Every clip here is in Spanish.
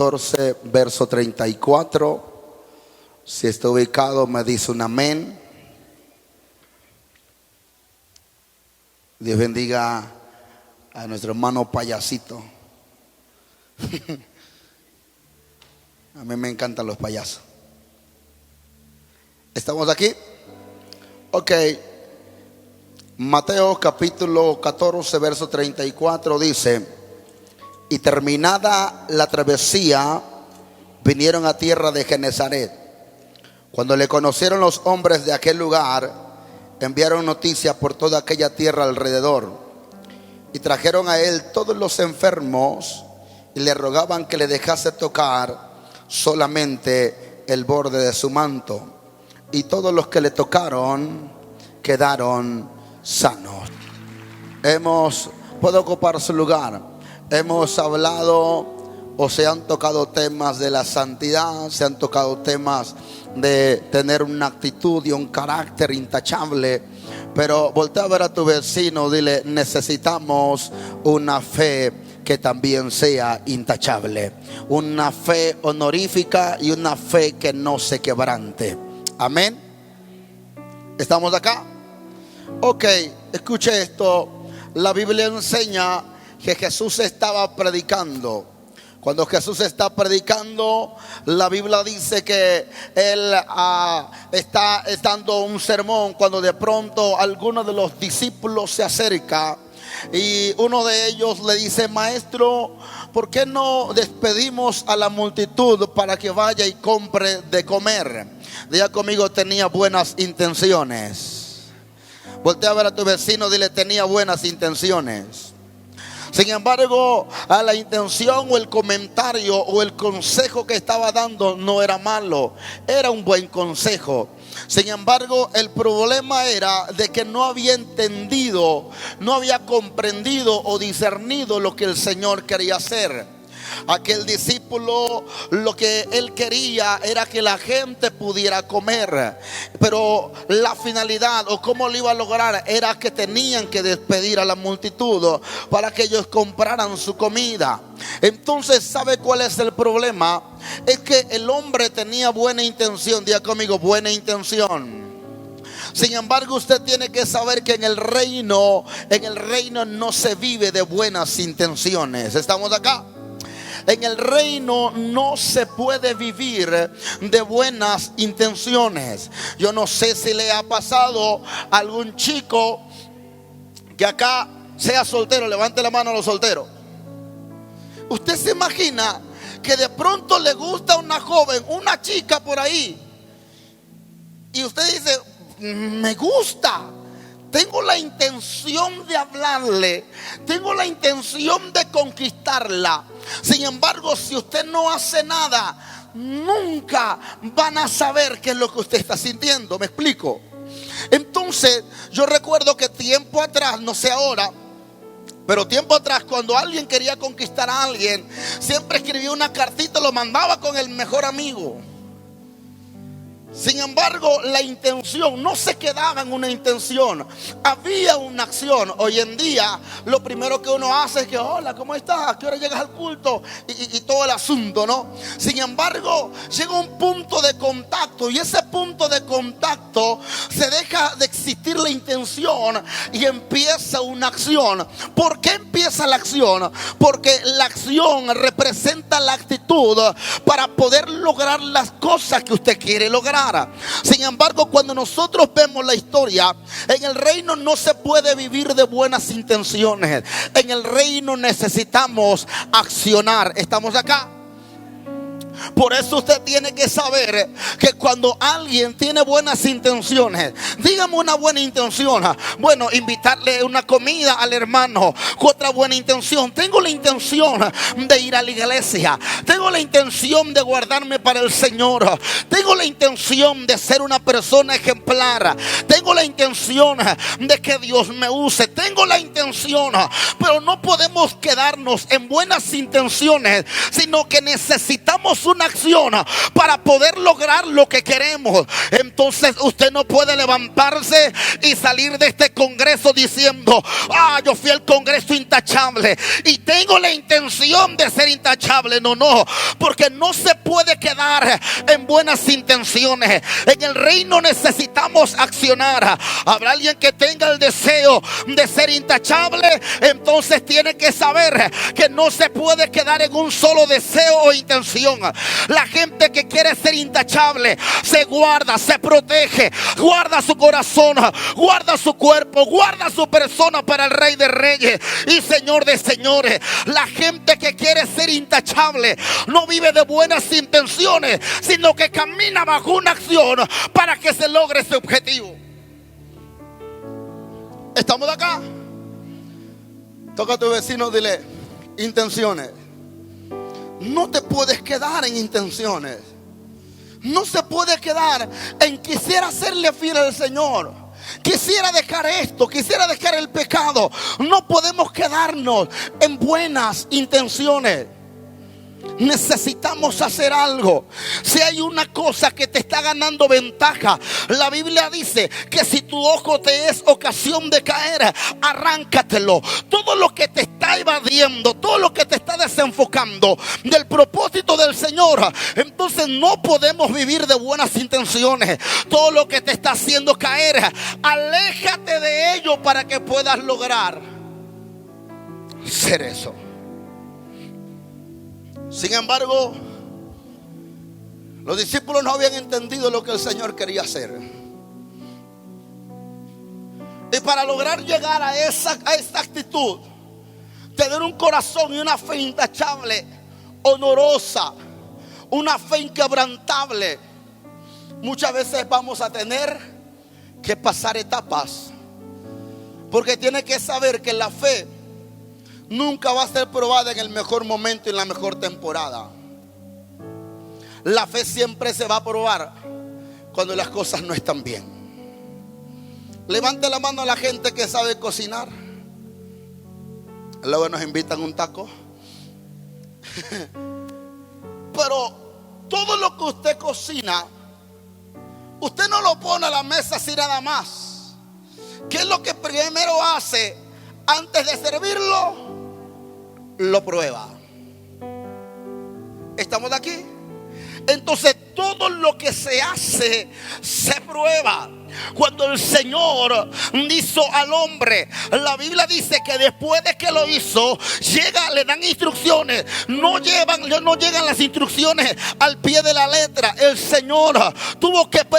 14, verso 34. Si está ubicado, me dice un amén. Dios bendiga a nuestro hermano Payasito. A mí me encantan los payasos. ¿Estamos aquí? Ok. Mateo capítulo 14, verso 34 dice: y terminada la travesía, vinieron a tierra de Genezaret. Cuando le conocieron los hombres de aquel lugar, enviaron noticias por toda aquella tierra alrededor, y trajeron a él todos los enfermos, y le rogaban que le dejase tocar solamente el borde de su manto. Y todos los que le tocaron quedaron sanos. Puede ocupar su lugar. Hemos hablado o se han tocado temas de la santidad, se han tocado temas de tener una actitud y un carácter intachable. Pero voltea a ver a tu vecino, dile: necesitamos una fe que también sea intachable, una fe honorífica y una fe que no se quebrante. Amén. ¿Estamos acá? Ok, escuche esto. La Biblia enseña que Jesús estaba predicando. Cuando Jesús está predicando, la Biblia dice que él está dando un sermón, cuando de pronto alguno de los discípulos se acerca y uno de ellos le dice: maestro, ¿por qué no despedimos a la multitud para que vaya y compre de comer? Diga conmigo: tenía buenas intenciones. Voltea a ver a tu vecino, dile: tenía buenas intenciones. Sin embargo, a la intención o el comentario o el consejo que estaba dando no era malo, era un buen consejo. Sin embargo, el problema era de que no había entendido, no había comprendido o discernido lo que el Señor quería hacer. Aquel discípulo, lo que él quería era que la gente pudiera comer, pero la finalidad o cómo lo iba a lograr era que tenían que despedir a la multitud para que ellos compraran su comida. Entonces, ¿sabe cuál es el problema? Es que el hombre tenía buena intención. Diga conmigo: buena intención. Sin embargo, usted tiene que saber que en el reino no se vive de buenas intenciones. ¿Estamos acá? En el reino no se puede vivir de buenas intenciones. Yo no sé si le ha pasado a algún chico que acá sea soltero. Levante la mano a los solteros. Usted se imagina que de pronto le gusta una joven, una chica por ahí, y usted dice: me gusta, tengo la intención de hablarle, tengo la intención de conquistarla. Sin embargo, si usted no hace nada, nunca van a saber qué es lo que usted está sintiendo. ¿Me explico? Entonces, yo recuerdo que tiempo atrás, no sé ahora, pero tiempo atrás, cuando alguien quería conquistar a alguien, siempre escribía una cartita, lo mandaba con el mejor amigo. Sin embargo, la intención no se quedaba en una intención, había una acción. Hoy en día lo primero que uno hace es que: hola, ¿cómo estás? ¿A qué hora llegas al culto? Y todo el asunto, ¿no? Sin embargo, llega un punto de contacto, y ese punto de contacto se deja de existir la intención y empieza una acción. ¿Por qué empieza la acción? Porque la acción representa la actitud para poder lograr las cosas que usted quiere lograr. Sin embargo, cuando nosotros vemos la historia, en el reino no se puede vivir de buenas intenciones. En el reino necesitamos accionar. ¿Estamos acá? Por eso usted tiene que saber que cuando alguien tiene buenas intenciones, dígame una buena intención. Bueno, invitarle una comida al hermano. Otra buena intención: tengo la intención de ir a la iglesia, tengo la intención de guardarme para el Señor, tengo la intención de ser una persona ejemplar, tengo la intención de que Dios me use, tengo la intención. Pero no podemos quedarnos en buenas intenciones, sino que necesitamos una acción para poder lograr lo que queremos. Entonces usted no puede levantarse y salir de este congreso diciendo: yo fui al congreso intachable y tengo la intención de ser intachable. No, porque no se puede quedar en buenas intenciones. En el reino necesitamos accionar. Habrá alguien que tenga el deseo de ser intachable, entonces tiene que saber que no se puede quedar en un solo deseo o intención. La gente que quiere ser intachable se guarda, se protege, guarda su corazón, guarda su cuerpo, guarda su persona para el Rey de Reyes y Señor de Señores. La gente que quiere ser intachable no vive de buenas intenciones, sino que camina bajo una acción para que se logre ese objetivo. ¿Estamos de acá? Toca a tu vecino, dile: intenciones. No te puedes quedar en intenciones. No se puede quedar en quisiera serle fiel al Señor, quisiera dejar esto, quisiera dejar el pecado. No podemos quedarnos en buenas intenciones. Necesitamos hacer algo. Si hay una cosa que te está ganando ventaja, la Biblia dice que si tu ojo te es ocasión de caer, arráncatelo. Todo lo que te está evadiendo, todo lo que te está desenfocando del propósito del Señor, entonces no podemos vivir de buenas intenciones. Todo lo que te está haciendo caer, aléjate de ello para que puedas lograr ser eso. Sin embargo, los discípulos no habían entendido lo que el Señor quería hacer. Y para lograr llegar a esa actitud, tener un corazón y una fe intachable, honorosa, una fe inquebrantable, muchas veces vamos a tener que pasar etapas. Porque tiene que saber que la fe nunca va a ser probada en el mejor momento y en la mejor temporada. La fe siempre se va a probar cuando las cosas no están bien. Levante la mano a la gente que sabe cocinar. Luego nos invitan un taco. Pero todo lo que usted cocina, usted no lo pone a la mesa así nada más. ¿Qué es lo que primero hace? Antes de servirlo, lo prueba. ¿Estamos de aquí? Entonces todo lo que se hace se prueba. Cuando el Señor hizo al hombre, la Biblia dice que después de que lo hizo, le dan instrucciones. No llegan las instrucciones al pie de la letra. El Señor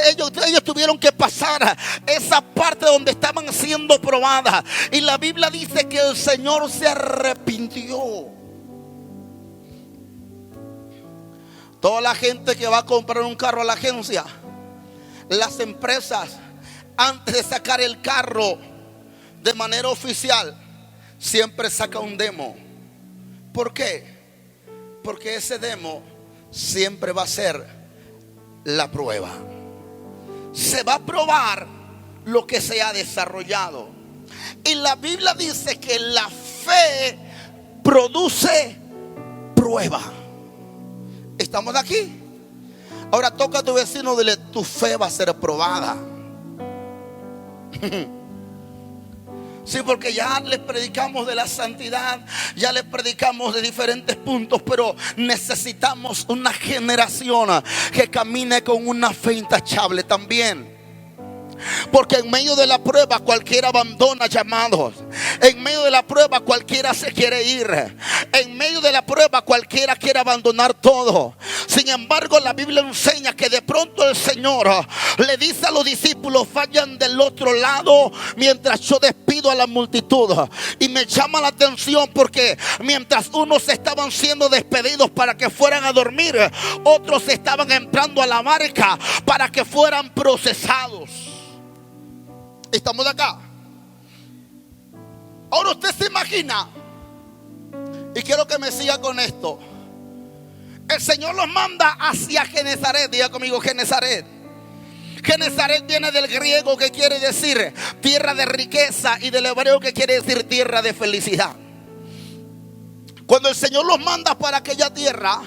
ellos tuvieron que pasar esa parte donde estaban siendo probadas. Y la Biblia dice que el Señor se arrepintió. Toda la gente que va a comprar un carro a la agencia, las empresas, antes de sacar el carro de manera oficial, siempre saca un demo. ¿Por qué? Porque ese demo siempre va a ser la prueba. Se va a probar lo que se ha desarrollado. Y la Biblia dice que la fe produce prueba. ¿Estamos de aquí? Ahora toca a tu vecino, dile: tu fe va a ser probada. Sí, porque ya les predicamos de la santidad, ya les predicamos de diferentes puntos, pero necesitamos una generación que camine con una fe intachable también. Porque en medio de la prueba cualquiera abandona llamados. En medio de la prueba cualquiera se quiere ir. En medio de la prueba cualquiera quiere abandonar todo. Sin embargo, la Biblia enseña que de pronto el Señor le dice a los discípulos: vayan del otro lado mientras yo despido a la multitud. Y me llama la atención porque mientras unos estaban siendo despedidos para que fueran a dormir, otros estaban entrando a la barca para que fueran procesados. ¿Estamos de acá? Ahora usted se imagina, y quiero que me siga con esto. El Señor los manda hacia Genezaret. Diga conmigo: Genezaret. Genezaret viene del griego, que quiere decir tierra de riqueza, y del hebreo, que quiere decir tierra de felicidad. Cuando el Señor los manda para aquella tierra,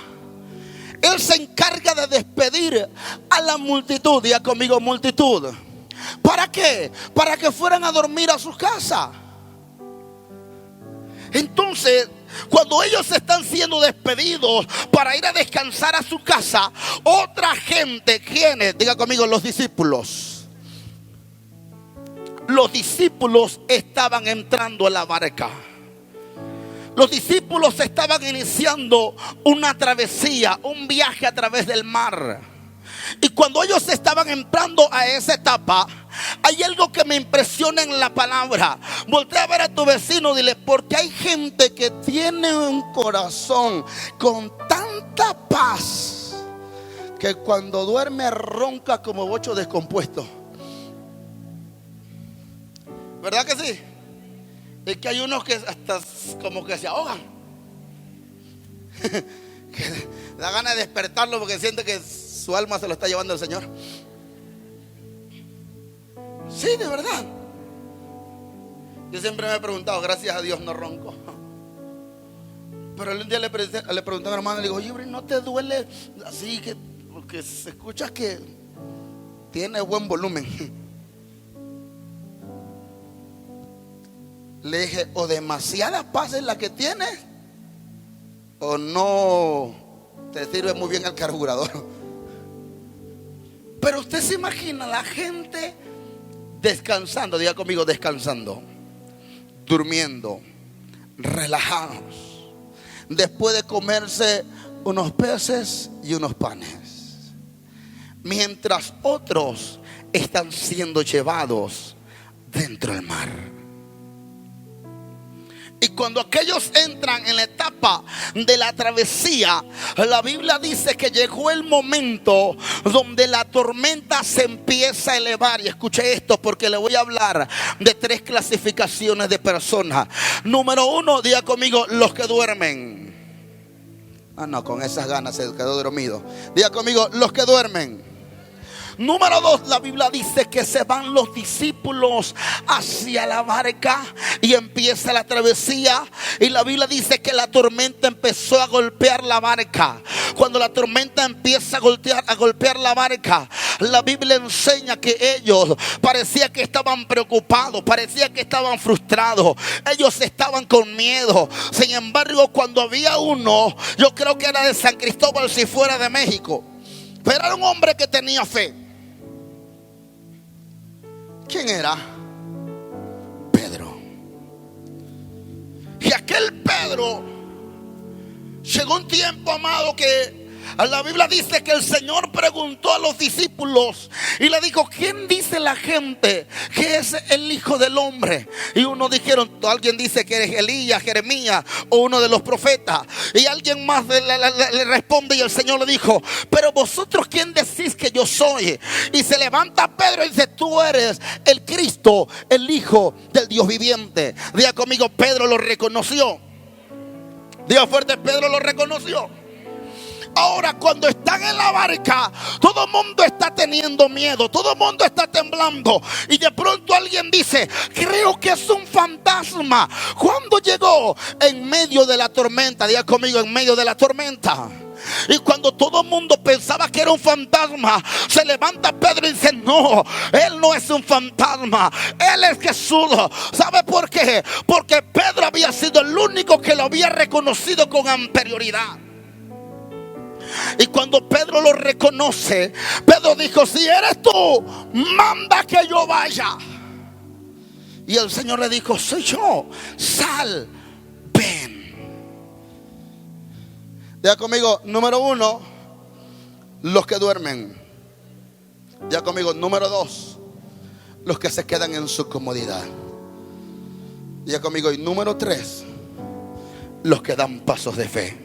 Él se encarga de despedir a la multitud. Diga conmigo, multitud. ¿Para qué? Para que fueran a dormir a sus casas. Entonces, cuando ellos están siendo despedidos para ir a descansar a su casa, otra gente, ¿quiénes? Diga conmigo, los discípulos. Los discípulos estaban entrando a la barca. Los discípulos estaban iniciando una travesía, un viaje a través del mar. Y cuando ellos estaban entrando a esa etapa, hay algo que me impresiona en la palabra. Voltea a ver a tu vecino, dile, porque hay gente que tiene un corazón con tanta paz que cuando duerme ronca como bocho descompuesto. ¿Verdad que sí? Es que hay unos que hasta como que se ahogan. Que da ganas de despertarlo porque siente que su alma se lo está llevando el Señor. Sí, de verdad. Yo siempre me he preguntado, gracias a Dios no ronco. Pero un día le pregunté a mi hermano, le digo, oye, ¿no te duele así? Porque se escucha que tiene buen volumen. Le dije, o demasiada paz es la que tienes, o no te sirve muy bien el carburador. Pero usted se imagina la gente descansando, diga conmigo, descansando, durmiendo, relajados, después de comerse unos peces y unos panes, mientras otros están siendo llevados dentro del mar. Y cuando aquellos entran en la etapa de la travesía, la Biblia dice que llegó el momento donde la tormenta se empieza a elevar. Y escuche esto, porque le voy a hablar de 3 clasificaciones de personas. Número 1, diga conmigo, los que duermen. No, con esas ganas se quedó dormido. Diga conmigo, los que duermen. Número 2, la Biblia dice que se van los discípulos hacia la barca y empieza la travesía. Y la Biblia dice que la tormenta empezó a golpear la barca. Cuando la tormenta empieza a golpear la barca, la Biblia enseña que ellos parecía que estaban preocupados, parecía que estaban frustrados, ellos estaban con miedo. Sin embargo, cuando había uno, yo creo que era de San Cristóbal si fuera de México, pero era un hombre que tenía fe. ¿Quién era? Pedro. Y aquel Pedro, llegó un tiempo, amado, que la Biblia dice que el Señor preguntó a los discípulos y le dijo, ¿quién dice la gente que es el Hijo del Hombre? Y uno dijeron, alguien dice que es Elías, Jeremías o uno de los profetas. Y alguien más le responde y el Señor le dijo, pero vosotros, ¿quién decís que yo soy? Y se levanta Pedro y dice, tú eres el Cristo, el Hijo del Dios viviente. Diga conmigo, Pedro lo reconoció. Diga fuerte, Pedro lo reconoció. Ahora, cuando están en la barca, todo el mundo está teniendo miedo, todo el mundo está temblando. Y de pronto alguien dice, creo que es un fantasma. ¿Cuándo llegó? En medio de la tormenta. Diga conmigo, en medio de la tormenta. Y cuando todo el mundo pensaba que era un fantasma, se levanta Pedro y dice, no, él no es un fantasma, él es Jesús. ¿Sabe por qué? Porque Pedro había sido el único que lo había reconocido con anterioridad. Y cuando Pedro lo reconoce, Pedro dijo, si eres tú, manda que yo vaya. Y el Señor le dijo, soy yo, sal, ven. Diga conmigo, número 1, los que duermen. Diga conmigo, número 2, los que se quedan en su comodidad. Diga conmigo, y número 3, los que dan pasos de fe.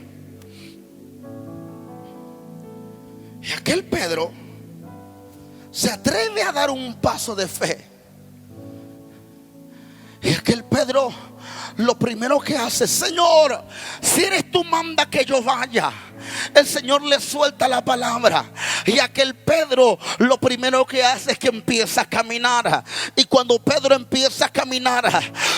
Y aquel Pedro se atreve a dar un paso de fe. Y aquel Pedro lo primero que hace, Señor, si eres tú, manda que yo vaya. el Señor le suelta la palabra. Y aquel Pedro lo primero que hace es que empieza a caminar. Y cuando Pedro empieza a caminar,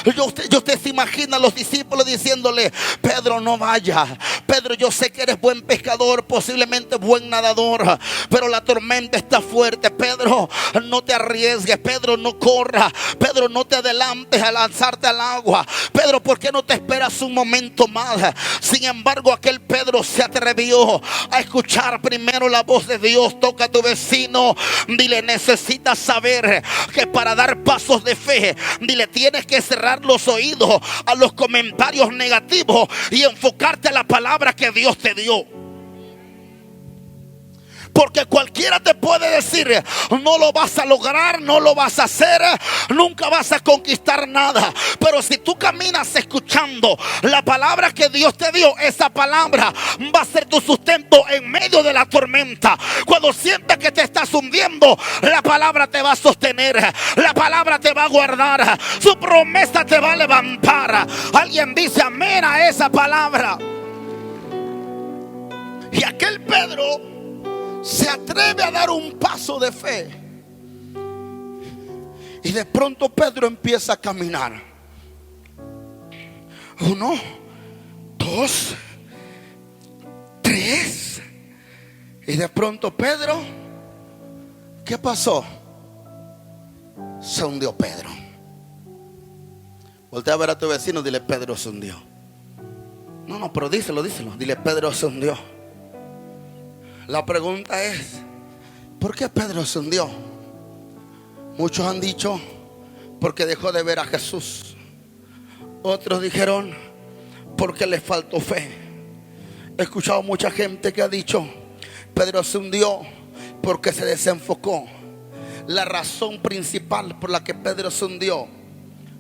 usted se imagina a los discípulos diciéndole: Pedro, no vaya. Pedro, yo sé que eres buen pescador, posiblemente buen nadador, pero la tormenta está fuerte. Pedro, no te arriesgues. Pedro, no corra. Pedro, no te adelantes a lanzarte al agua. Pedro, ¿por qué no te esperas un momento más? Sin embargo, aquel Pedro se atrevió a escuchar primero la voz de Dios. Toca a tu vecino, dile: necesitas saber que para dar pasos de fe, dile, tienes que cerrar los oídos a los comentarios negativos y enfocarte a la palabra que Dios te dio. Porque cualquiera te puede decir: no lo vas a lograr, no lo vas a hacer, nunca vas a conquistar nada. Pero si tú caminas escuchando la palabra que Dios te dio, esa palabra va a ser tu sustento en medio de la tormenta. Cuando sientas que te estás hundiendo, la palabra te va a sostener, la palabra te va a guardar, su promesa te va a levantar. Alguien dice amén a esa palabra. Y aquel Pedro se atreve a dar un paso de fe. Y de pronto Pedro empieza a caminar. 1, 2, 3. Y de pronto Pedro, ¿qué pasó? Se hundió Pedro. Voltea a ver a tu vecino, dile: Pedro se hundió. No, pero díselo. Dile: Pedro se hundió. La pregunta es: ¿por qué Pedro se hundió? Muchos han dicho: porque dejó de ver a Jesús. Otros dijeron: porque le faltó fe. He escuchado mucha gente que ha dicho: Pedro se hundió porque se desenfocó. La razón principal por la que Pedro se hundió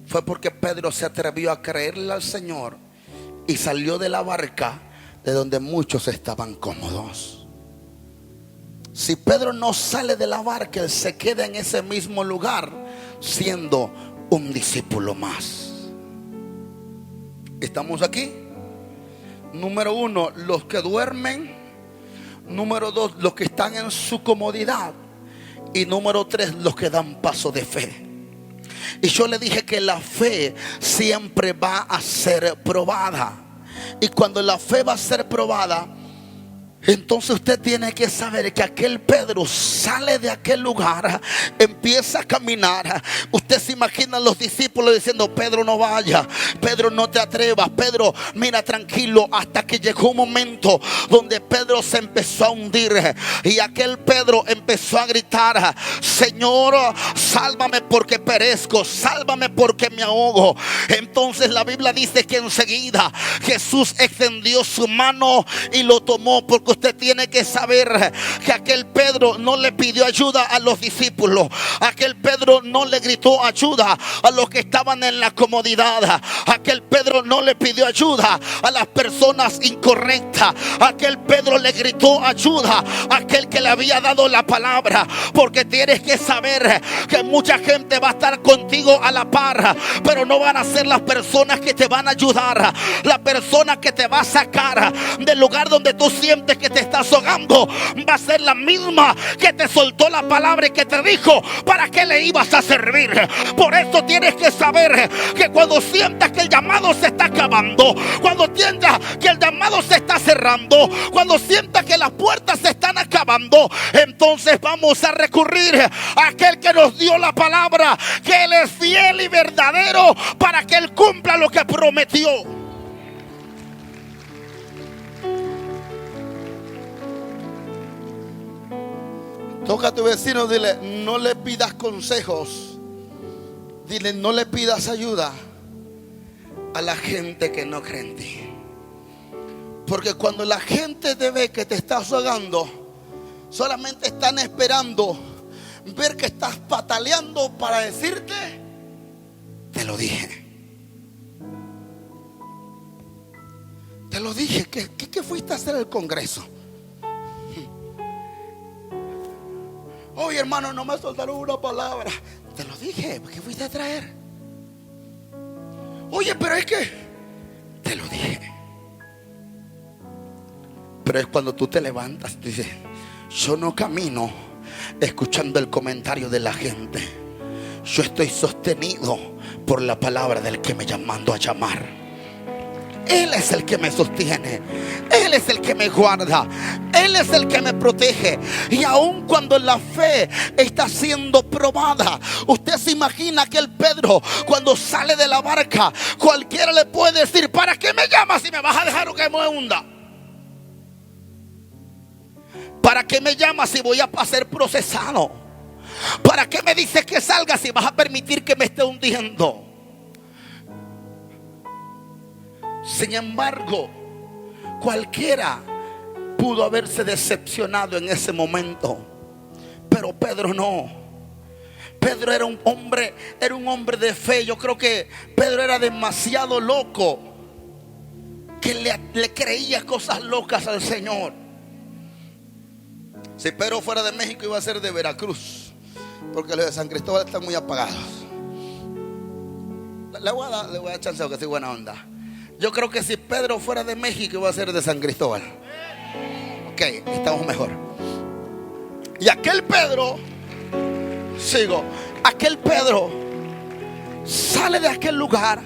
fue porque Pedro se atrevió a creerle al Señor y salió de la barca de donde muchos estaban cómodos. Si Pedro no sale de la barca, él se queda en ese mismo lugar siendo un discípulo más. ¿Estamos aquí? Número 1, los que duermen. Número 2, los que están en su comodidad. Y número 3, los que dan paso de fe. Y yo le dije que la fe siempre va a ser probada. Y cuando la fe va a ser probada, entonces usted tiene que saber que aquel Pedro sale de aquel lugar, empieza a caminar. Usted se imagina a los discípulos diciendo: Pedro, no vaya, Pedro, no te atrevas, Pedro, mira, tranquilo. Hasta que llegó un momento donde Pedro se empezó a hundir. Y aquel Pedro empezó a gritar: Señor, sálvame porque perezco, sálvame porque me ahogo. Entonces la Biblia dice que enseguida Jesús extendió su mano y lo tomó. Porque usted tiene que saber que aquel Pedro no le pidió ayuda a los discípulos. Aquel Pedro no le gritó ayuda a los que estaban en la comodidad. Aquel Pedro no le pidió ayuda a las personas incorrectas. Aquel Pedro le gritó ayuda a aquel que le había dado la palabra. Porque tienes que saber que mucha gente va a estar contigo a la par, pero no van a ser las personas que te van a ayudar. La persona que te va a sacar del lugar donde tú sientes que te estás ahogando va a ser la misma que te soltó la palabra y que te dijo para qué le ibas a servir. Por eso tienes que saber que cuando sientas que el llamado se está acabando, cuando sientas que el llamado se está cerrando, cuando sientas que las puertas se están acabando, entonces vamos a recurrir a aquel que nos dio la palabra, que Él es fiel y verdadero para que Él cumpla lo que prometió. Toca a tu vecino, dile: no le pidas consejos. Dile: no le pidas ayuda a la gente que no cree en ti. Porque cuando la gente te ve que te estás ahogando, solamente están esperando ver que estás pataleando para decirte: te lo dije. Te lo dije. ¿Qué fuiste a hacer al Congreso? Oye, hermano, no me soltaron una palabra. Te lo dije. ¿Qué fuiste a traer? Oye, pero es que te lo dije. Pero es cuando tú te levantas y dices: yo no camino escuchando el comentario de la gente. Yo estoy sostenido por la palabra del que me mandó a llamar. Él es el que me sostiene. Él es el que me guarda. Él es el que me protege. Y aun cuando la fe está siendo probada, usted se imagina que el Pedro, cuando sale de la barca, cualquiera le puede decir: ¿para qué me llamas si me vas a dejar que me hunda? ¿Para qué me llamas si voy a ser procesado? ¿Para qué me dices que salga si vas a permitir que me esté hundiendo? Sin embargo, cualquiera pudo haberse decepcionado en ese momento, pero Pedro no. Pedro era un hombre de fe. Yo creo que Pedro era demasiado loco, que le creía cosas locas al Señor. Si Pedro fuera de México, iba a ser de Veracruz, porque los de San Cristóbal están muy apagados. Le voy a dar chance, que soy buena onda. Yo creo que si Pedro fuera de México, iba a ser de San Cristóbal. Ok, estamos mejor. Y aquel Pedro sale de aquel lugar.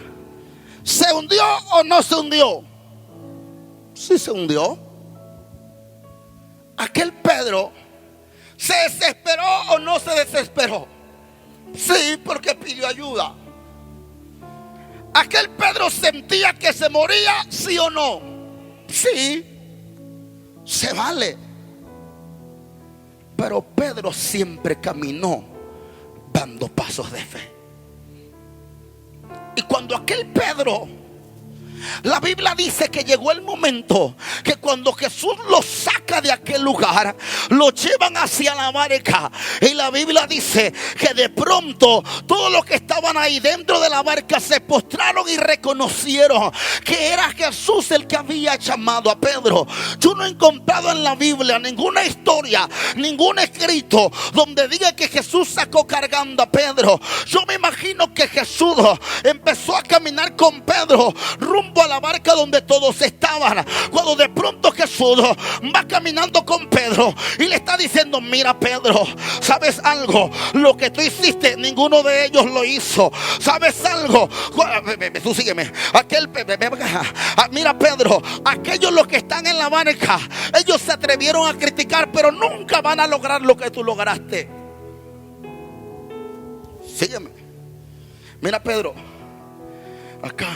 ¿Se hundió o no se hundió? Sí, se hundió. Aquel Pedro ¿se desesperó o no se desesperó? Sí, porque pidió ayuda. Aquel Pedro sentía que se moría, ¿sí o no? Sí, se vale. Pero Pedro siempre caminó dando pasos de fe. Y cuando aquel Pedro, la Biblia dice que llegó el momento que cuando Jesús lo saca de aquel lugar, lo llevan hacia la barca. Y la Biblia dice que de pronto todos los que estaban ahí dentro de la barca se postraron y reconocieron que era Jesús el que había llamado a Pedro. Yo no he encontrado en la Biblia ninguna historia, ningún escrito donde diga que Jesús sacó cargando a Pedro. Yo me imagino que Jesús empezó a caminar con Pedro rumbo a la barca donde todos estaban. Cuando de pronto Jesús va caminando con Pedro y le está diciendo: mira, Pedro, ¿sabes algo? Lo que tú hiciste, ninguno de ellos lo hizo. ¿Sabes algo? Tú sígueme. Mira, Pedro, aquellos los que están en la barca, ellos se atrevieron a criticar, pero nunca van a lograr lo que tú lograste. Sígueme. Mira, Pedro, acá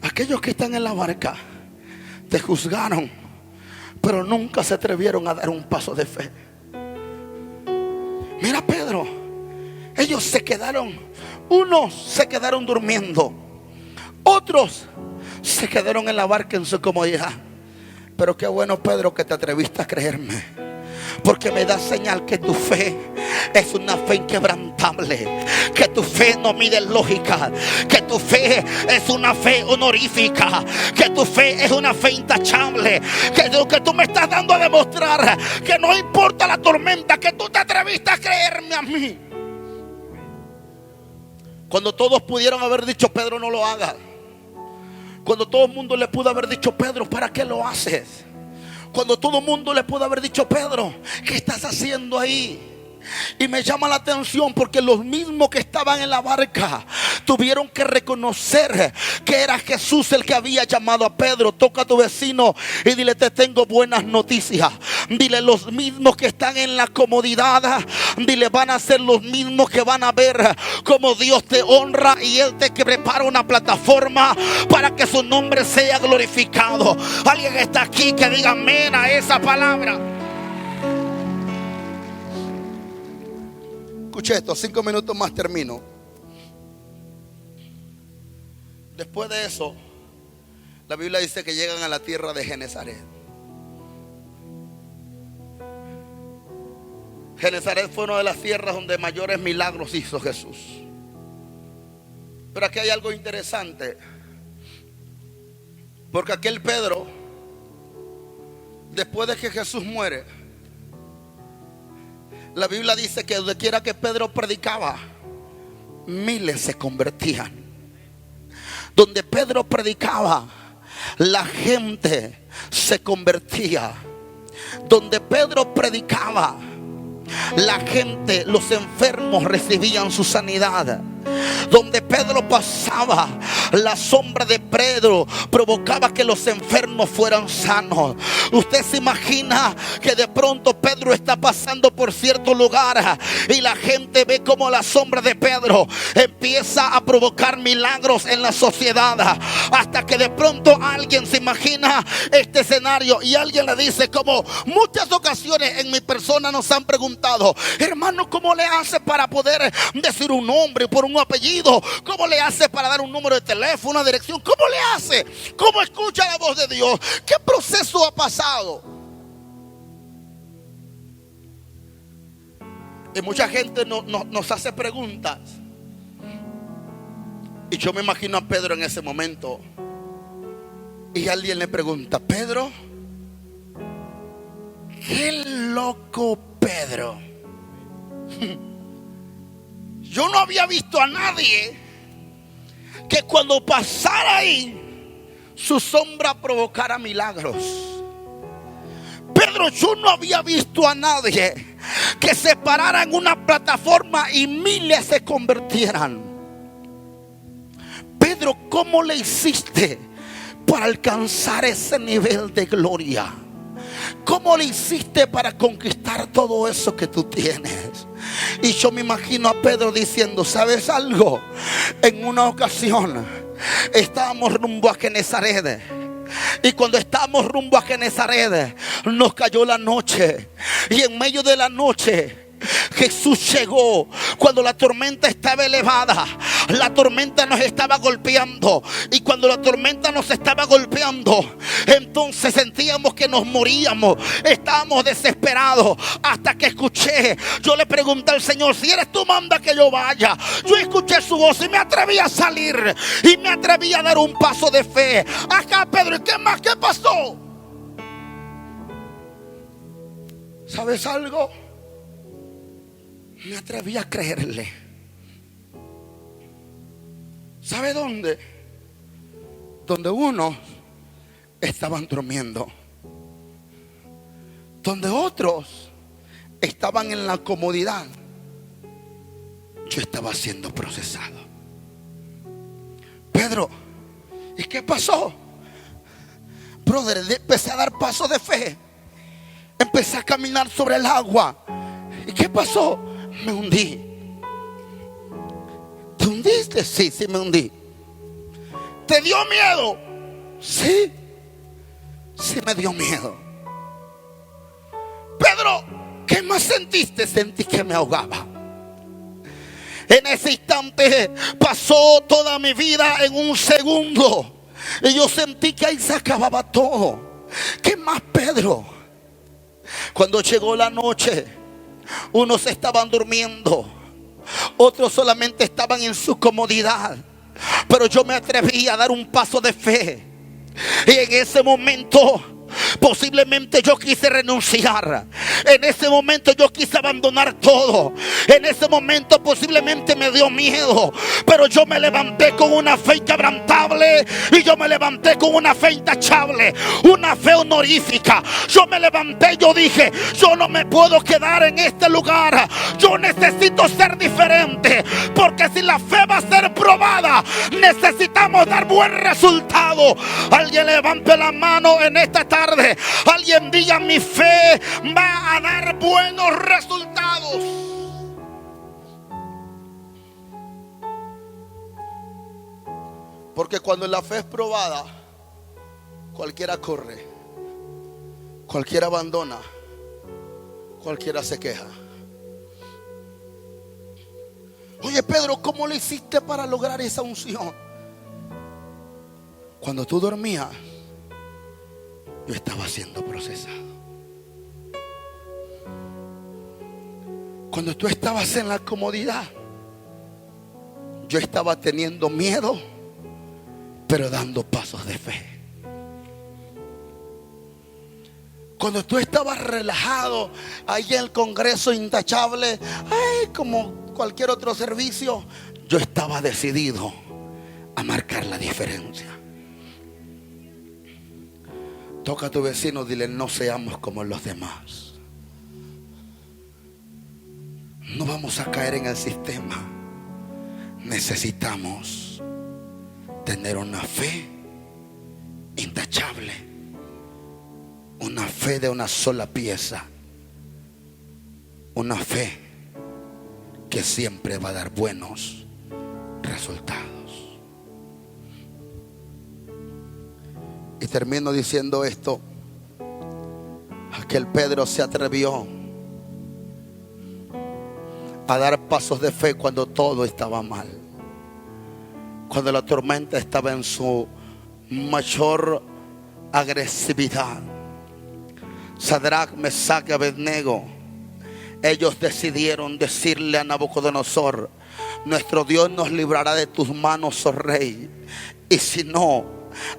aquellos que están en la barca te juzgaron, pero nunca se atrevieron a dar un paso de fe. Mira, Pedro, ellos se quedaron, unos se quedaron durmiendo, otros se quedaron en la barca en su comodidad. Pero qué bueno, Pedro, que te atreviste a creerme, porque me da señal que tu fe es una fe inquebrantable, que tu fe no mide lógica, que tu fe es una fe honorífica, que tu fe es una fe intachable, que lo que tú me estás dando a demostrar, que no importa la tormenta, que tú te atreviste a creerme a mí. Cuando todos pudieron haber dicho: Pedro, no lo hagas. Cuando todo el mundo le pudo haber dicho: Pedro, ¿para qué lo haces? Cuando todo el mundo le pudo haber dicho: Pedro, ¿qué estás haciendo ahí? Y me llama la atención porque los mismos que estaban en la barca tuvieron que reconocer que era Jesús el que había llamado a Pedro. Toca a tu vecino y dile: te tengo buenas noticias. Dile: los mismos que están en la comodidad, dile, van a ser los mismos que van a ver cómo Dios te honra y Él te prepara una plataforma para que su nombre sea glorificado. Alguien está aquí que diga amén a esa palabra. Escuche esto, 5 minutos más termino. Después de eso, la Biblia dice que llegan a la tierra de Genesaret. Genesaret fue una de las tierras donde mayores milagros hizo Jesús. Pero aquí hay algo interesante, porque aquel Pedro, después de que Jesús muere, la Biblia dice que donde quiera que Pedro predicaba, miles se convertían. Donde Pedro predicaba, la gente se convertía. Donde Pedro predicaba, la gente, los enfermos recibían su sanidad. Donde Pedro pasaba, la sombra de Pedro provocaba que los enfermos fueran sanos. Usted se imagina que de pronto Pedro está pasando por cierto lugar y la gente ve como la sombra de Pedro empieza a provocar milagros en la sociedad, hasta que de pronto alguien se imagina este escenario y alguien le dice, como muchas ocasiones en mi persona nos han preguntado: hermano, ¿cómo le hace para poder decir un nombre por un apellido? ¿Cómo le hace para dar un número de teléfono, una dirección? ¿Cómo le hace? ¿Cómo escucha la voz de Dios? ¿Qué proceso ha pasado? Y mucha gente nos hace preguntas. Y yo me imagino a Pedro en ese momento. Y alguien le pregunta: Pedro, qué loco Pedro. Yo no había visto a nadie que cuando pasara ahí su sombra provocara milagros. Pedro, yo no había visto a nadie que se parara en una plataforma y miles se convirtieran. Pedro, ¿cómo le hiciste para alcanzar ese nivel de gloria? ¿Cómo le hiciste para conquistar todo eso que tú tienes? Y yo me imagino a Pedro diciendo: ¿sabes algo? En una ocasión estábamos rumbo a Genesaret. Y cuando estábamos rumbo a Genesaret, nos cayó la noche. Y en medio de la noche Jesús llegó cuando la tormenta estaba elevada. La tormenta nos estaba golpeando. Y cuando la tormenta nos estaba golpeando, entonces sentíamos que nos moríamos. Estábamos desesperados. Hasta que escuché, yo le pregunté al Señor: si eres tú, manda que yo vaya. Yo escuché su voz y me atreví a salir. Y me atreví a dar un paso de fe. Acá, Pedro, ¿y qué más? ¿Qué pasó? ¿Sabes algo? Me atreví a creerle. ¿Sabe dónde? Donde unos estaban durmiendo, donde otros estaban en la comodidad, yo estaba siendo procesado. Pedro, ¿y qué pasó? Brother, empecé a dar pasos de fe. Empecé a caminar sobre el agua. ¿Y qué pasó? Me hundí. ¿Te hundiste? Sí, me hundí. ¿Te dio miedo? Sí me dio miedo. Pedro, ¿qué más sentiste? Sentí que me ahogaba. En ese instante pasó toda mi vida en un segundo. Y yo sentí que ahí se acababa todo. ¿Qué más, Pedro? Cuando llegó la noche, unos estaban durmiendo, otros solamente estaban en su comodidad. Pero yo me atreví a dar un paso de fe. Y en ese momento posiblemente yo quise renunciar. En ese momento yo quise abandonar todo. En ese momento posiblemente me dio miedo. Pero yo me levanté con una fe inquebrantable. Y yo me levanté con una fe intachable. Una fe honorífica. Yo me levanté y yo dije: yo no me puedo quedar en este lugar. Yo necesito ser diferente. Porque si la fe va a ser probada, necesitamos dar buen resultado. Alguien levante la mano en esta tarde. Alguien diga: mi fe va a dar buenos resultados. Porque cuando la fe es probada, cualquiera corre, cualquiera abandona, cualquiera se queja. Oye, Pedro, ¿cómo le hiciste para lograr esa unción? Cuando tú dormías, yo estaba siendo procesado. Cuando tú estabas en la comodidad, yo estaba teniendo miedo, pero dando pasos de fe. Cuando tú estabas relajado ahí en el Congreso intachable, como cualquier otro servicio, yo estaba decidido a marcar la diferencia. Toca a tu vecino, dile: no seamos como los demás. No vamos a caer en el sistema. Necesitamos tener una fe intachable, una fe de una sola pieza, una fe que siempre va a dar buenos resultados. Y termino diciendo esto: aquel Pedro se atrevió a dar pasos de fe cuando todo estaba mal, cuando la tormenta estaba en su mayor agresividad. Sadrach, Mesach y Abednego, ellos decidieron decirle a Nabucodonosor: nuestro Dios nos librará de tus manos, oh rey, y si no,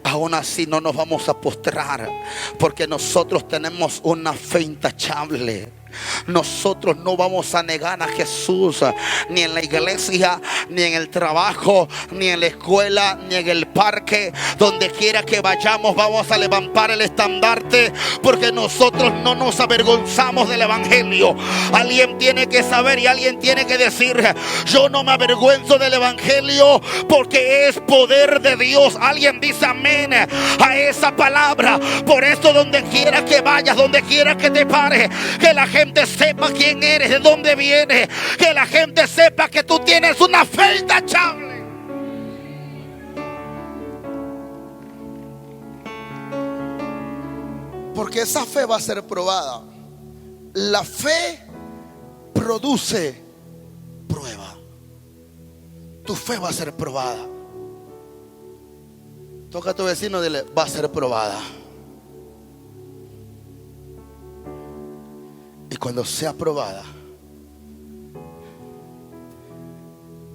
aún así no nos vamos a postrar, porque nosotros tenemos una fe intachable. Nosotros no vamos a negar a Jesús, ni en la iglesia, ni en el trabajo, ni en la escuela, ni en el parque. Donde quiera que vayamos vamos a levantar el estandarte, porque nosotros no nos avergonzamos del evangelio. Alguien tiene que saber y alguien tiene que decir: yo no me avergüenzo del evangelio, porque es poder de Dios. Alguien dice amén a esa palabra. Por eso donde quiera que vayas, donde quiera que te pares, que la gente sepa quién eres, de dónde vienes, que la gente sepa que tú tienes una fe intachable. Porque esa fe va a ser probada. La fe produce prueba. Tu fe va a ser probada. Toca a tu vecino y dile: va a ser probada. Y cuando sea probada,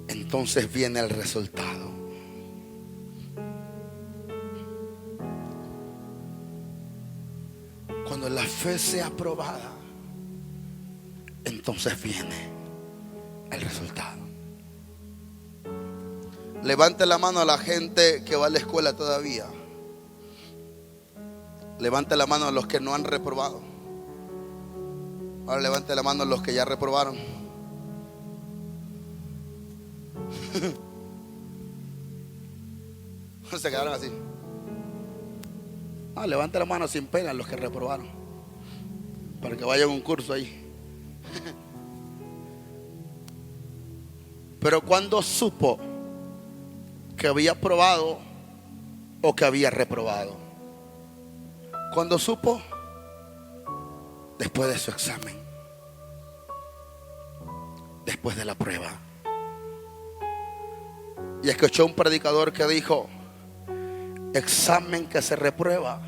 entonces viene el resultado. Cuando la fe sea probada, entonces viene el resultado. Levante la mano a la gente que va a la escuela todavía. Levante la mano a los que no han reprobado. Ahora levante la mano a los que ya reprobaron. Se quedaron así. Levante la mano sin pena a los que reprobaron, para que vayan a un curso ahí. Pero ¿cuándo supo que había probado o que había reprobado? ¿Cuándo supo? Después de su examen, después de la prueba. Y escuché un predicador que dijo: examen que se reprueba,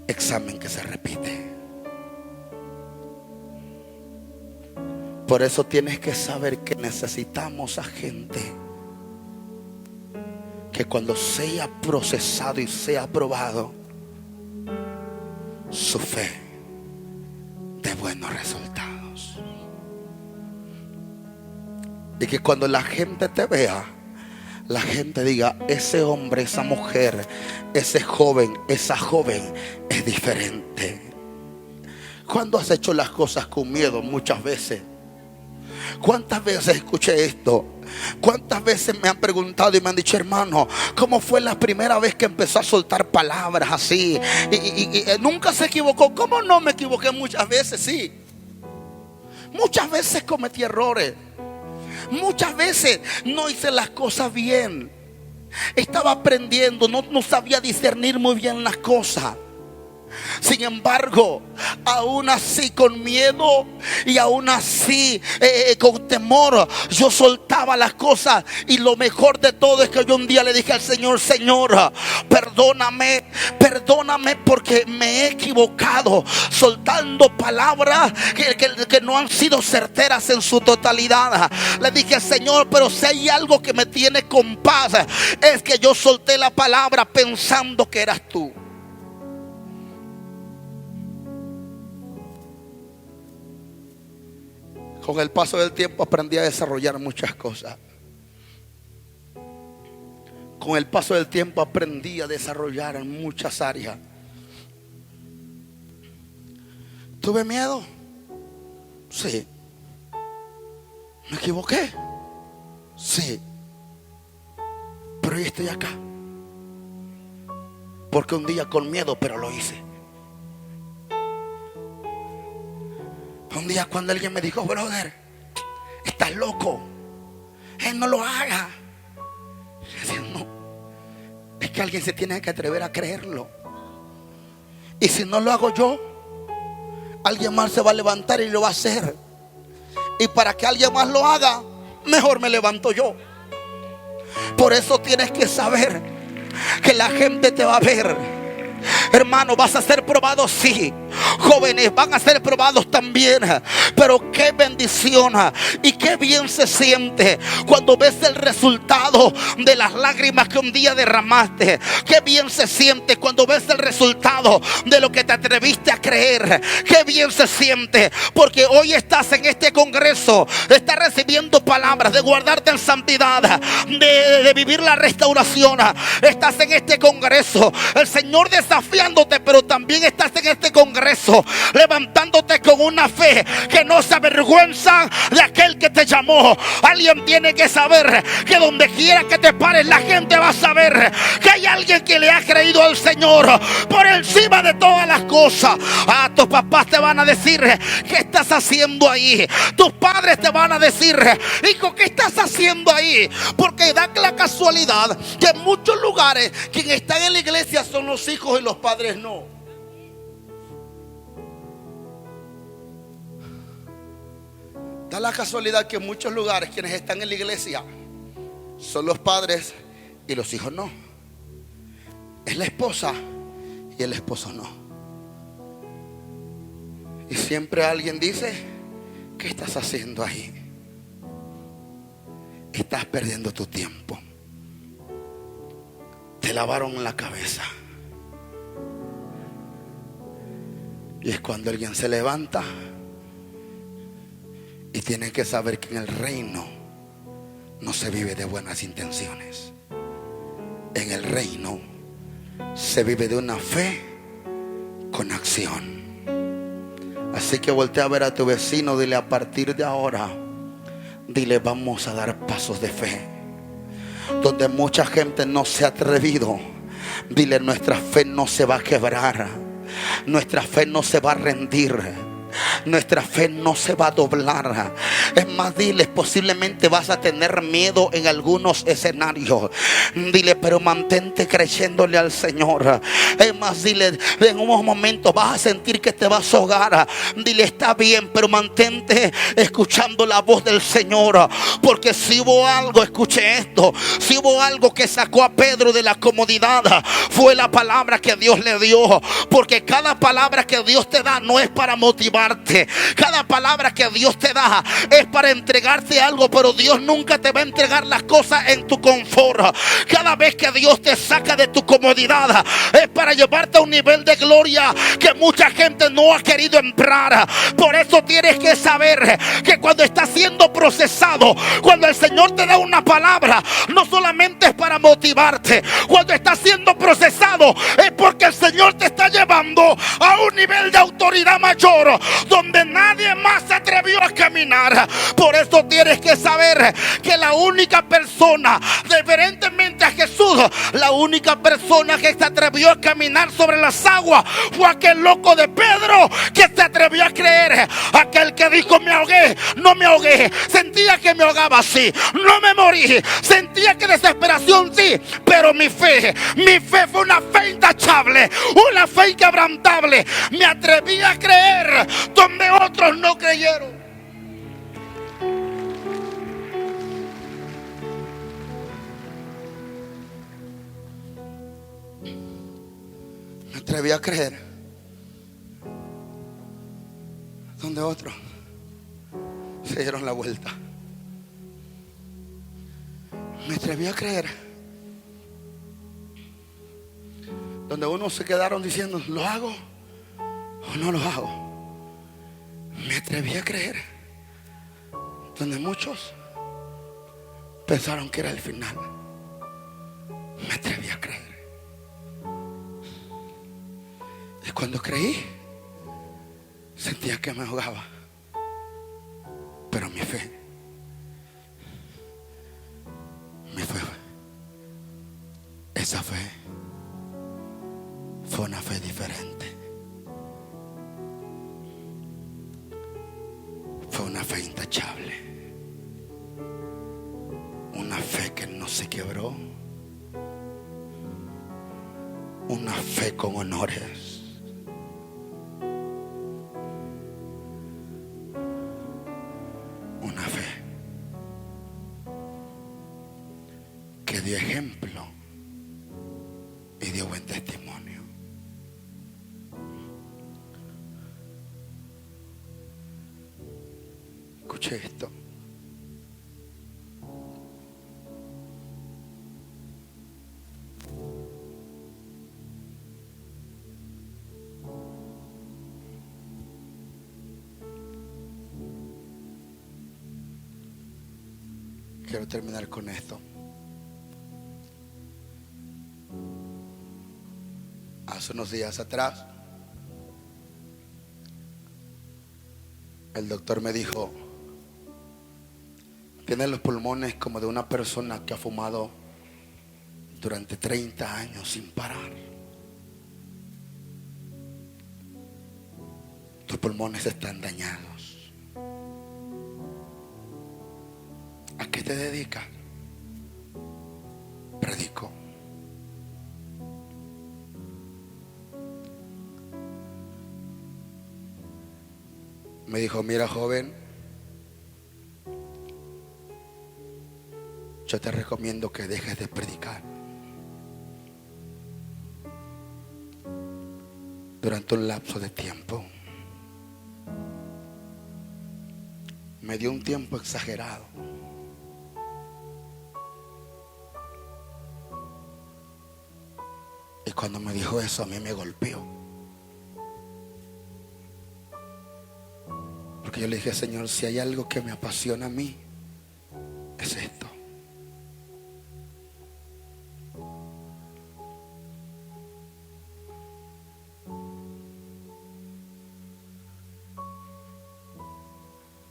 examen que se repite. Por eso tienes que saber que necesitamos a gente que cuando sea procesado y sea probado, su fe de buenos resultados. Y que cuando la gente te vea, la gente diga: ese hombre, esa mujer, ese joven, esa joven es diferente. ¿Cuándo has hecho las cosas con miedo? Muchas veces. ¿Cuántas veces escuché esto? ¿Cuántas veces me han preguntado y me han dicho: hermano, ¿cómo fue la primera vez que empezó a soltar palabras así? Y nunca se equivocó. ¿Cómo no me equivoqué? Muchas veces sí. Muchas veces cometí errores. Muchas veces no hice las cosas bien. Estaba aprendiendo, no sabía discernir muy bien las cosas. Sin embargo, aún así con miedo y aún así con temor, yo soltaba las cosas. Y lo mejor de todo es que yo un día le dije al Señor: Señor, perdóname porque me he equivocado soltando palabras que no han sido certeras en su totalidad. Le dije: Señor, pero si hay algo que me tiene con paz, es que yo solté la palabra pensando que eras tú. Con el paso del tiempo aprendí a desarrollar muchas cosas. Con el paso del tiempo aprendí a desarrollar en muchas áreas. Tuve miedo. Sí. Me equivoqué. Sí. Pero hoy estoy acá. Porque un día con miedo, pero lo hice. Un día cuando alguien me dijo: brother, estás loco, no lo haga. Yo decía: no, es que alguien se tiene que atrever a creerlo. Y si no lo hago yo, alguien más se va a levantar y lo va a hacer. Y para que alguien más lo haga, mejor me levanto yo. Por eso tienes que saber que la gente te va a ver. Hermano, vas a ser probado, sí. Jóvenes van a ser probados también. Pero qué bendición y qué bien se siente cuando ves el resultado de las lágrimas que un día derramaste. Qué bien se siente cuando ves el resultado de lo que te atreviste a creer. Qué bien se siente porque hoy estás en este congreso. Estás recibiendo palabras de guardarte en santidad, de vivir la restauración. Estás en este congreso, el Señor desafiándote, pero también estás en este congreso levantándote con una fe que no se avergüenza de aquel que te llamó. Alguien tiene que saber que donde quiera que te pares, la gente va a saber que hay alguien que le ha creído al Señor por encima de todas las cosas. Tus papás te van a decir: ¿qué estás haciendo ahí? Tus padres te van a decir: hijo, ¿qué estás haciendo ahí? Porque da la casualidad que en muchos lugares quienes están en la iglesia son los hijos y los padres no. Da la casualidad que en muchos lugares quienes están en la iglesia son los padres y los hijos no. Es la esposa y el esposo no. Y siempre alguien dice: ¿qué estás haciendo ahí? Estás perdiendo tu tiempo. Te lavaron la cabeza. Y es cuando alguien se levanta. Y tienen que saber que en el reino no se vive de buenas intenciones. En el reino se vive de una fe con acción. Así que voltea a ver a tu vecino, dile: a partir de ahora, dile, vamos a dar pasos de fe. Donde mucha gente no se ha atrevido, dile: nuestra fe no se va a quebrar, nuestra fe no se va a rendir, nuestra fe no se va a doblar. Es más, diles: posiblemente vas a tener miedo en algunos escenarios. Dile: pero mantente creyéndole al Señor. Es más, dile: en unos momentos vas a sentir que te vas a ahogar. Dile: está bien, pero mantente escuchando la voz del Señor. Porque si hubo algo, escuche esto, si hubo algo que sacó a Pedro de la comodidad, fue la palabra que Dios le dio. Porque cada palabra que Dios te da no es para motivarte. Cada palabra que Dios te da es para entregarte algo, pero Dios nunca te va a entregar las cosas en tu confort. Cada vez que Dios te saca de tu comodidad es para llevarte a un nivel de gloria que mucha gente no ha querido entrar. Por eso tienes que saber que cuando estás siendo procesado, cuando el Señor te da una palabra, no solamente es para motivarte. Cuando estás siendo procesado es porque el Señor te está llevando a un nivel de autoridad mayor, donde nadie más se atrevió a caminar. Por eso tienes que saber que la única persona, diferentemente a Jesús, la única persona que se atrevió a caminar sobre las aguas fue aquel loco de Pedro que se atrevió a creer. Aquel que dijo: me ahogué, no me ahogué, sentía que me ahogaba, sí, no me morí, sentía que desesperación, sí, pero mi fe fue una fe intachable, una fe inquebrantable. Me atreví a creer donde otros no creyeron. Me atreví a creer donde otros se dieron la vuelta. Me atreví a creer donde unos se quedaron diciendo: ¿lo hago o no lo hago? Me atreví a creer donde muchos pensaron que era el final. Me atreví a creer. Y cuando creí, Sentía que me ahogaba. Pero mi fe esa fe fue una fe diferente. Fue una fe intachable. Una fe que no se quebró. Una fe con honores. Una fe que dio ejemplo y dio buen testimonio. Escuche esto. Quiero terminar con esto. Hace unos días atrás, el doctor me dijo: tienes los pulmones como de una persona que ha fumado durante 30 años sin parar. Tus pulmones están dañados. ¿A qué te dedicas? Predico. Me dijo: mira, joven, yo te recomiendo que dejes de predicar durante un lapso de tiempo. Me dio un tiempo exagerado. Y cuando me dijo eso, a mí me golpeó. Porque yo le dije: Señor, si hay algo que me apasiona a mí, es esto.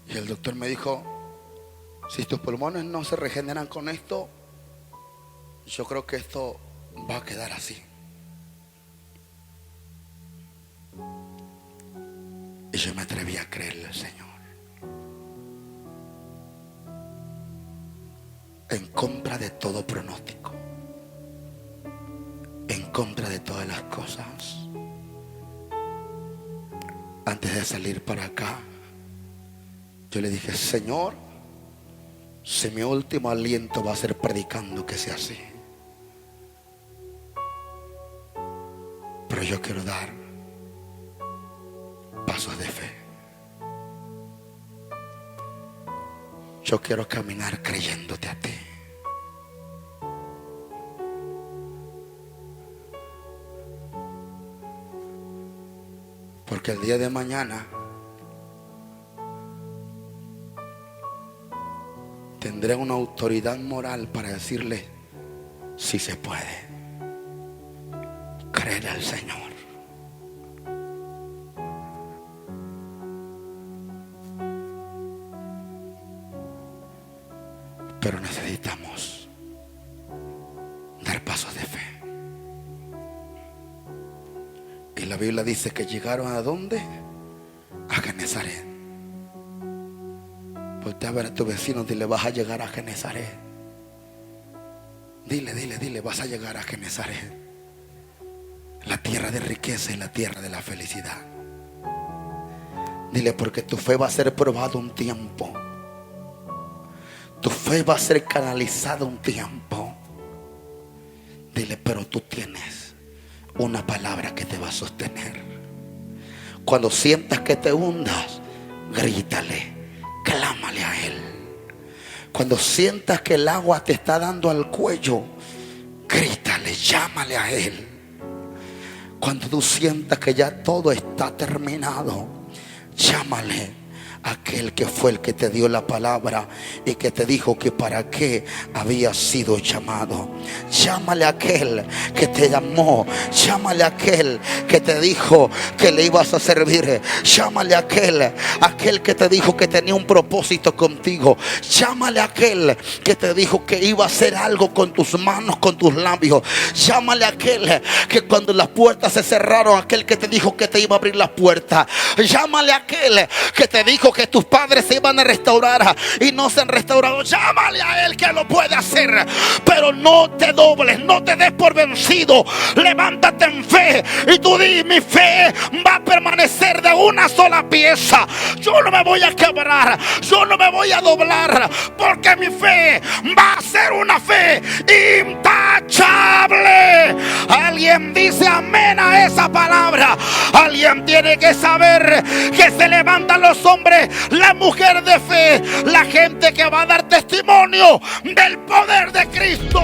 Y el doctor me dijo: si tus pulmones no se regeneran con esto, yo creo que esto va a quedar así. Y yo me atreví a creerle al Señor. En contra de todo pronóstico. En contra de todas las cosas. Antes de salir para acá, yo le dije: Señor, si mi último aliento va a ser predicando, que sea así. Pero yo quiero dar pasos de fe. Yo quiero caminar creyéndote a ti. Porque el día de mañana tendré una autoridad moral para decirle: si se puede. Creer al Señor. Pero necesitamos dar pasos de fe. Y la Biblia dice que llegaron ¿a dónde? A Genezaret. Voltea a ver a tu vecino, dile: vas a llegar a Genezaret. Dile, vas a llegar a Genezaret. La tierra de riqueza y la tierra de la felicidad. Dile: porque tu fe va a ser probada un tiempo. Tu fe va a ser canalizada un tiempo. Dile: pero tú tienes una palabra que te va a sostener. Cuando sientas que te hundas, grítale, clámale a Él. Cuando sientas que el agua te está dando al cuello, grítale, llámale a Él. Cuando tú sientas que ya todo está terminado, llámale aquel que fue el que te dio la palabra y que te dijo que para qué había sido llamado. Llámale a aquel que te llamó. Llámale a aquel que te dijo que le ibas a servir. Llámale a aquel que te dijo que tenía un propósito contigo. Llámale a aquel que te dijo que iba a hacer algo con tus manos, con tus labios. Llámale a aquel que cuando las puertas se cerraron, aquel que te dijo que te iba a abrir las puertas. Llámale a aquel que te dijo que tus padres se iban a restaurar y no se han restaurado. Llámale a él que lo puede hacer. Pero no te dobles, no te des por vencido. Levántate en fe y tú di: mi fe va a permanecer de una sola pieza. Yo no me voy a quebrar, yo no me voy a doblar, porque mi fe va a ser una fe intachable. Alguien dice amén a esa palabra. Alguien tiene que saber que se levantan los hombres, la mujer de fe, la gente que va a dar testimonio del poder de Cristo.